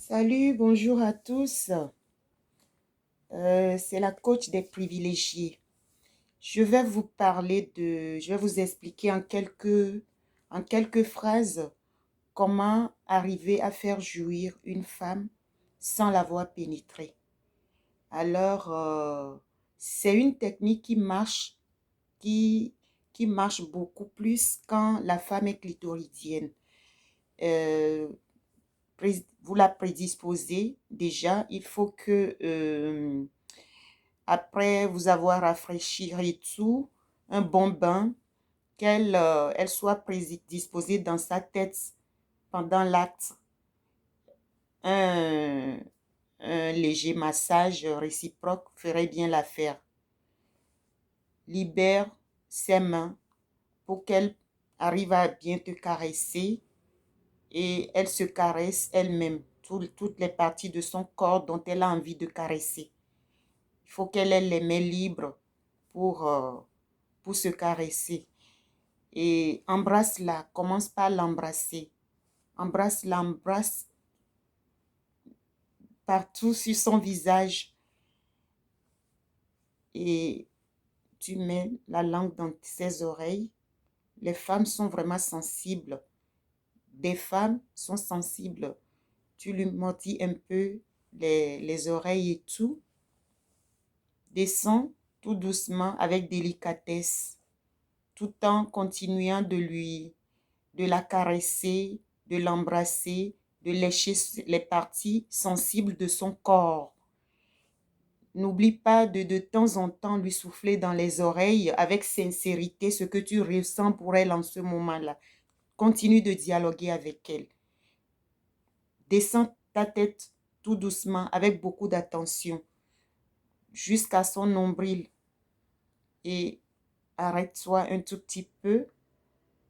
Salut, bonjour à tous. C'est la coach des privilégiés. Je vais vous expliquer en quelques phrases comment arriver à faire jouir une femme sans l'avoir pénétrée. Alors, c'est une technique qui, qui marche beaucoup plus quand la femme est clitoridienne. Euh, Vous la prédisposez déjà, il faut que après vous avoir rafraîchi et tout, un bon bain, qu'elle soit prédisposée dans sa tête pendant l'acte. Un, un léger massage réciproque ferait bien l'affaire. Libère ses mains pour qu'elle arrive à bien te caresser et elle se caresse elle-même, toutes les parties de son corps dont elle a envie de caresser. Il faut qu'elle ait les mains libres pour se caresser. Et embrasse-la, commence par l'embrasser. Embrasse-la, embrasse partout sur son visage. Et tu mets la langue dans ses oreilles. Les femmes sont vraiment sensibles. Des femmes sont sensibles. Tu lui mordis un peu les oreilles et tout. Descends tout doucement avec délicatesse, tout en continuant de la caresser, de l'embrasser, de lécher les parties sensibles de son corps. N'oublie pas de temps en temps lui souffler dans les oreilles avec sincérité ce que tu ressens pour elle en ce moment-là. Continue de dialoguer avec elle. Descends ta tête tout doucement avec beaucoup d'attention jusqu'à son nombril et arrête-toi un tout petit peu.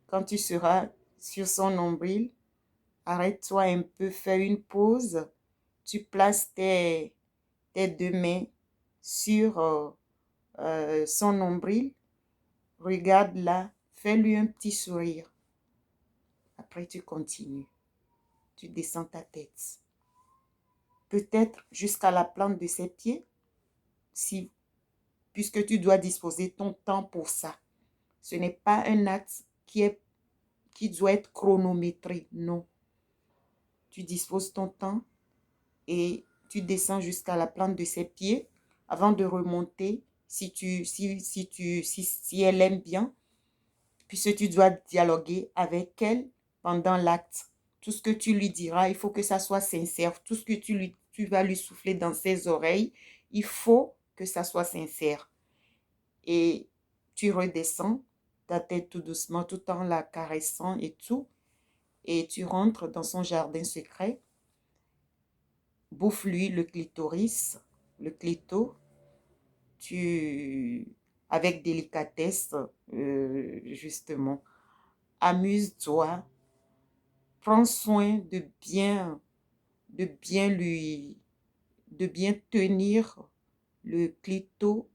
Quand tu seras sur son nombril, arrête-toi un peu, fais une pause. Tu places tes deux mains sur son nombril. Regarde-la, fais-lui un petit sourire. Après, tu continues. Tu descends ta tête. Peut-être jusqu'à la plante de ses pieds, si, puisque tu dois disposer ton temps pour ça. Ce n'est pas un acte qui doit être chronométré, non. Tu disposes ton temps et tu descends jusqu'à la plante de ses pieds avant de remonter si elle aime bien, puisque tu dois dialoguer avec elle pendant l'acte. Tout ce que tu lui diras, il faut que ça soit sincère. Tout ce que tu vas lui souffler dans ses oreilles, il faut que ça soit sincère. Et tu redescends ta tête tout doucement tout en la caressant et tout. Et tu rentres dans son jardin secret. Bouffe-lui le clitoris, le clito. Avec délicatesse, justement, amuse-toi. Prends soin de bien de bien tenir le clito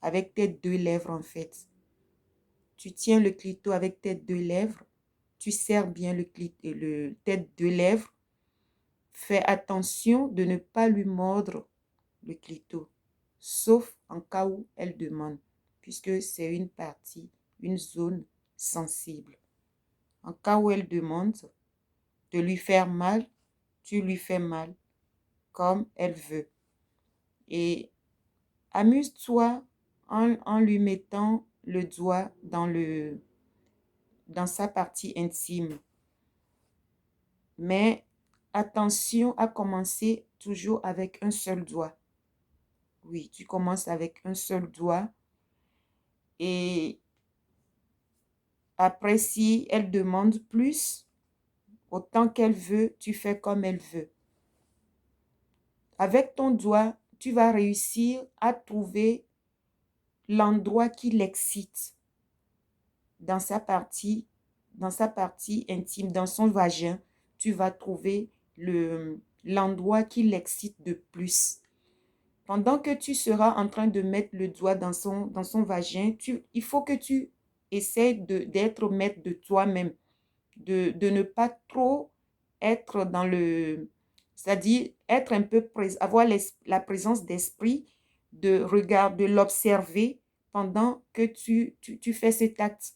avec tes deux lèvres en fait. Tu tiens le clito avec tes deux lèvres, tu serres bien tes deux lèvres. Fais attention de ne pas lui mordre le clito, sauf en cas où elle demande, puisque c'est une partie, une zone sensible. En cas où elle demande de lui faire mal, tu lui fais mal comme elle veut. Et amuse-toi en lui mettant le doigt dans sa partie intime. Mais attention à commencer toujours avec un seul doigt. Oui, tu commences avec un seul doigt. Et après, si elle demande plus, autant qu'elle veut, tu fais comme elle veut. Avec ton doigt, tu vas réussir à trouver l'endroit qui l'excite dans sa partie intime, dans son vagin. Tu vas trouver l'endroit qui l'excite de plus. Pendant que tu seras en train de mettre le doigt dans son vagin, il faut que tu essaies d'être maître de toi-même, de ne pas trop être dans C'est-à-dire être un peu avoir la présence d'esprit de regarder, de l'observer pendant que tu fais cet acte,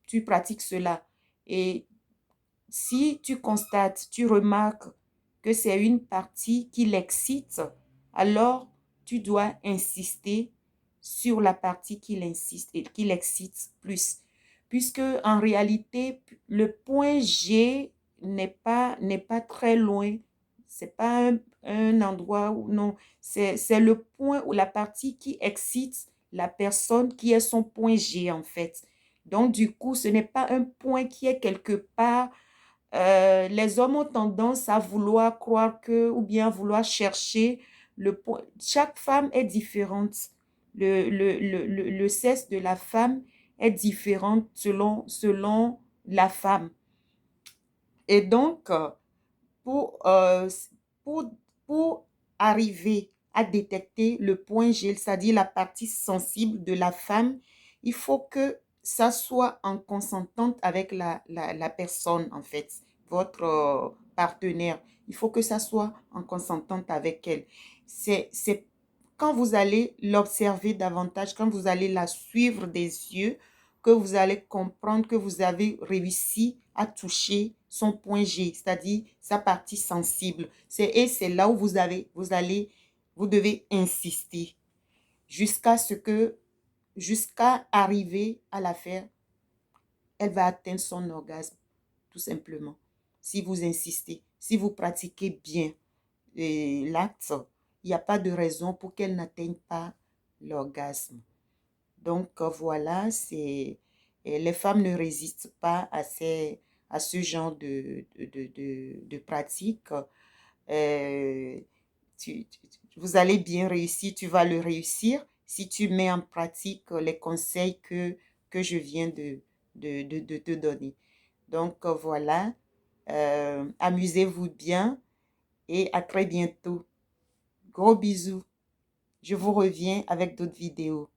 tu pratiques cela. Et si tu constates, tu remarques que c'est une partie qui l'excite, alors tu dois insister sur la partie qui l'insiste et qui l'excite plus. Puisque en réalité, le point G n'est pas très loin. C'est pas un endroit où non, c'est le point où la partie qui excite la personne qui est son point G en fait. Donc du coup, ce n'est pas un point qui est quelque part. Les hommes ont tendance à vouloir croire que, ou bien vouloir chercher le point. Chaque femme est différente. Le sexe de la femme est différent selon la femme. Et donc, pour, euh, pour, pour arriver à détecter le point G, c'est-à-dire la partie sensible de la femme, il faut que ça soit en consentante avec la personne, en fait, votre partenaire. Il faut que ça soit en consentante avec elle. C'est quand vous allez l'observer davantage, quand vous allez la suivre des yeux, que vous allez comprendre que vous avez réussi à toucher son point G, c'est-à-dire sa partie sensible. Et c'est là où vous devez insister jusqu'à arriver à la faire. Elle va atteindre son orgasme, tout simplement. Si vous insistez, si vous pratiquez bien l'acte, il n'y a pas de raison pour qu'elle n'atteigne pas l'orgasme. Donc voilà, les femmes ne résistent pas à ce genre de pratique. Euh, vous allez bien réussir, tu vas le réussir si tu mets en pratique les conseils que je viens de te donner. Donc voilà, amusez-vous bien et à très bientôt. Gros bisous. Je vous reviens avec d'autres vidéos.